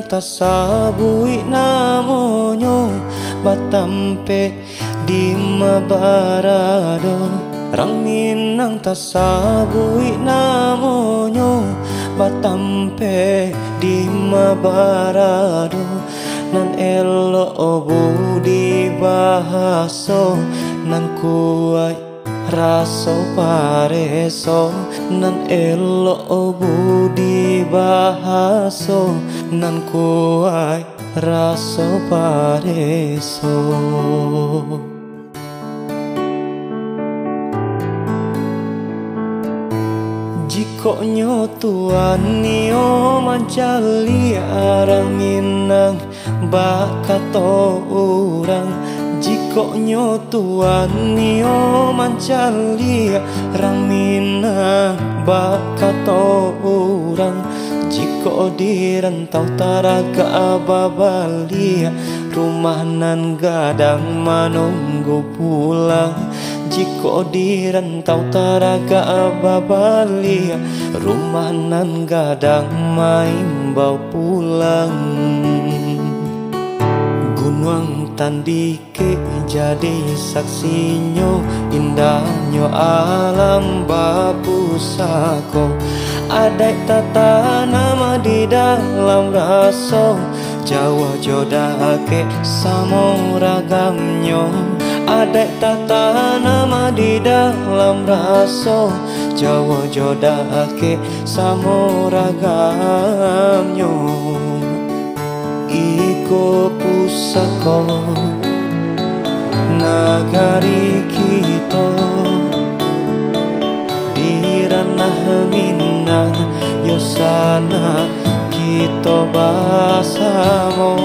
tasabui namonyo batampe di mabarado. Rang Minang tasabui namonyo batampe di mabarado. Nan elo budi bahaso nan kuai raso pareso. Nan elo budi bahaso nan kuai raso pareso. Jiko nyotuan nio mancali arang Minang bakato urang. Jiko nyotuan nio mancali arang Minang bakato urang. Jiko di rantau taraga babalia rumah nan gadang manunggu pulang. Jiko di rantau taraga babalia rumah nan gadang main bau pulang. Gunung Tandike jadi saksinyo indahnya alam bapusako. Ada tata nama di dalam raso Jawa jodake samo ragamnyo. Ada tata nama di dalam raso Jawa jodake samo ragamnyo. Iko pusako nagari kita di ranah Minang yosana kita basamo.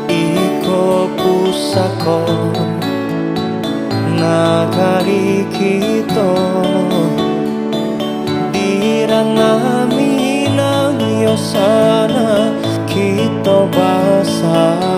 Iko pusako nagari kita di ranah Minang yosana kita basamo.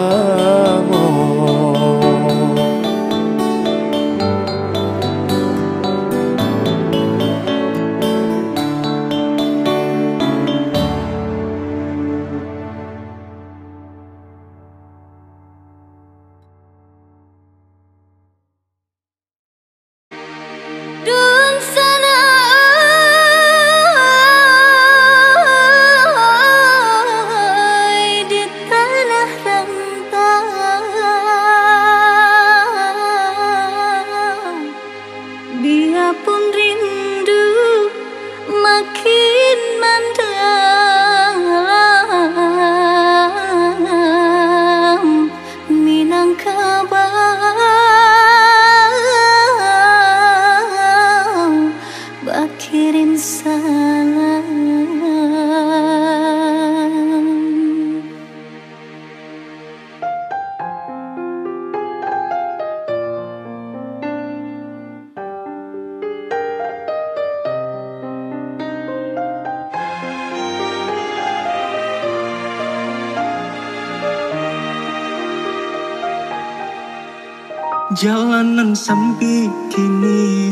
Jalanan sampai kini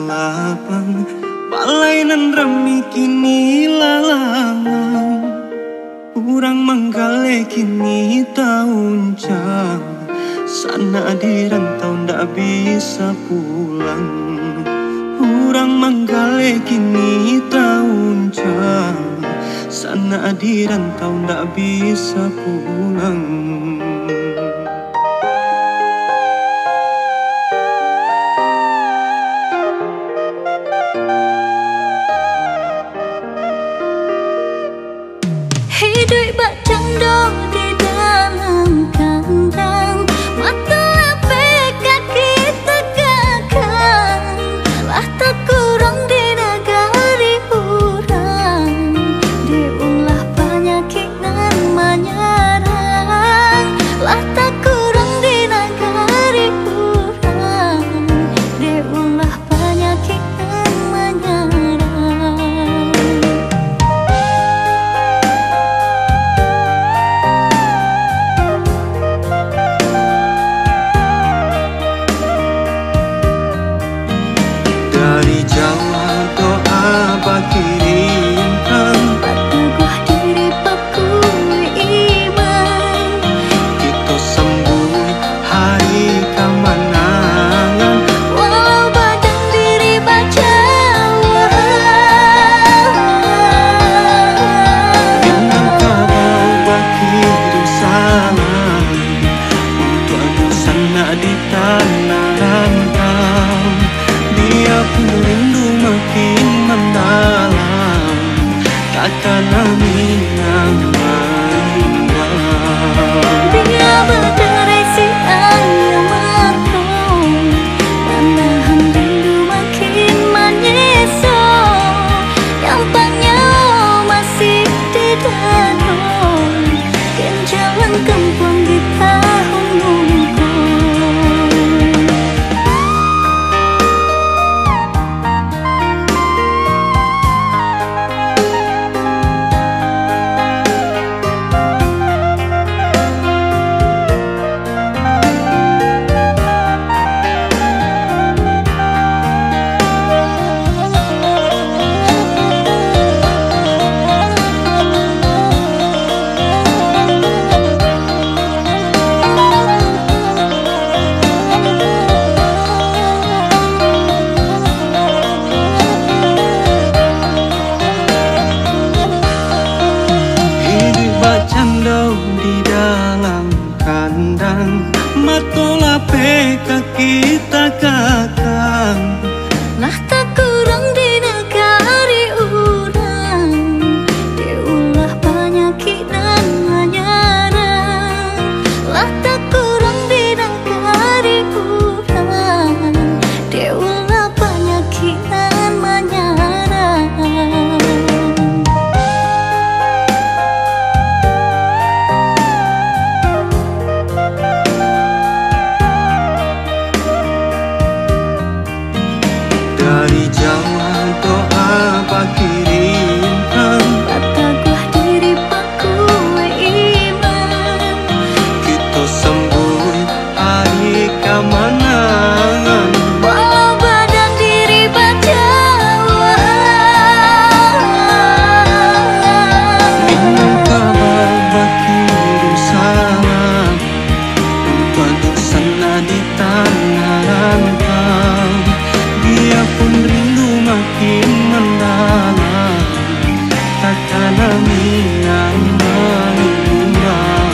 lapang, palainan remi kini lalangan. Urang manggale kini tahun jam, sana di rantau ndak bisa pulang. Urang manggale kini tahun jam, sana di rantau ndak bisa pulang. salam untuk aku sana di tanah rantau. Biarpun rindu makin mendalam, takkan minang malam. Biar berderai siang yang malam, menahan rindu makin menyesal. Nampaknya masih di dalam, kan jalan kampung di tahun nunggu. Di dalam kandang, matola peka kita kakang. Lah tak kurang di negari orang, diulah penyakit dan menyerang. Lah tak kurang di negari orang, diulah penyakit dan menyerang. Dari jauh doa pak kirimkan, Katakanlah diri paku iman, kita sambut hari kemenangan. walau badan diri berjauhan. Minum kabar berkirim salam untuk sana di tanah rantau. Biarpun rindu makin mendalam, takkan minang meninggal.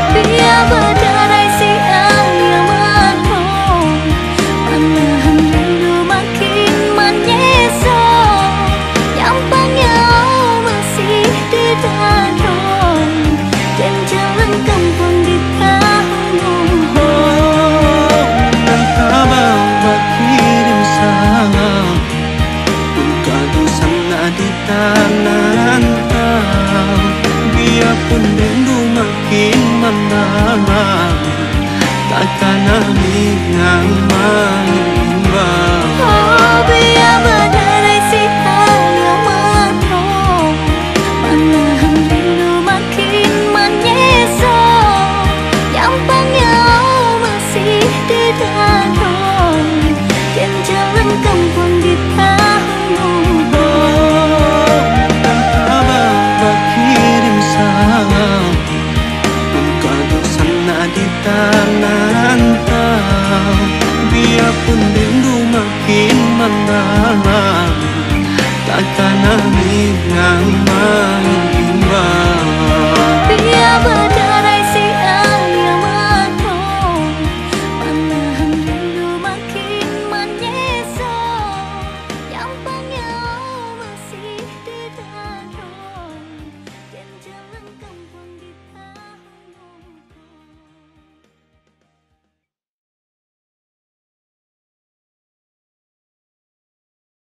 Biar berderai siang yang malam, menahan rindu makin menyesal. Nampaknya masih di dalam, dan jalan kampung di tahun. Dan kabar berkirim salam untuk aku sana di tanah rantau. Biarpun rindu makin mendalam, takkan minang meninggal. Oh, biar berderai siang yang malam, menahan rindu makin menyesal. Nampaknya masih di dalam, kan jalan kampung di tahun. Dan kabar berkirim salam untuk aku sana di tanah rantau. Biarpun rindu makin mendalam, takkan minang malam.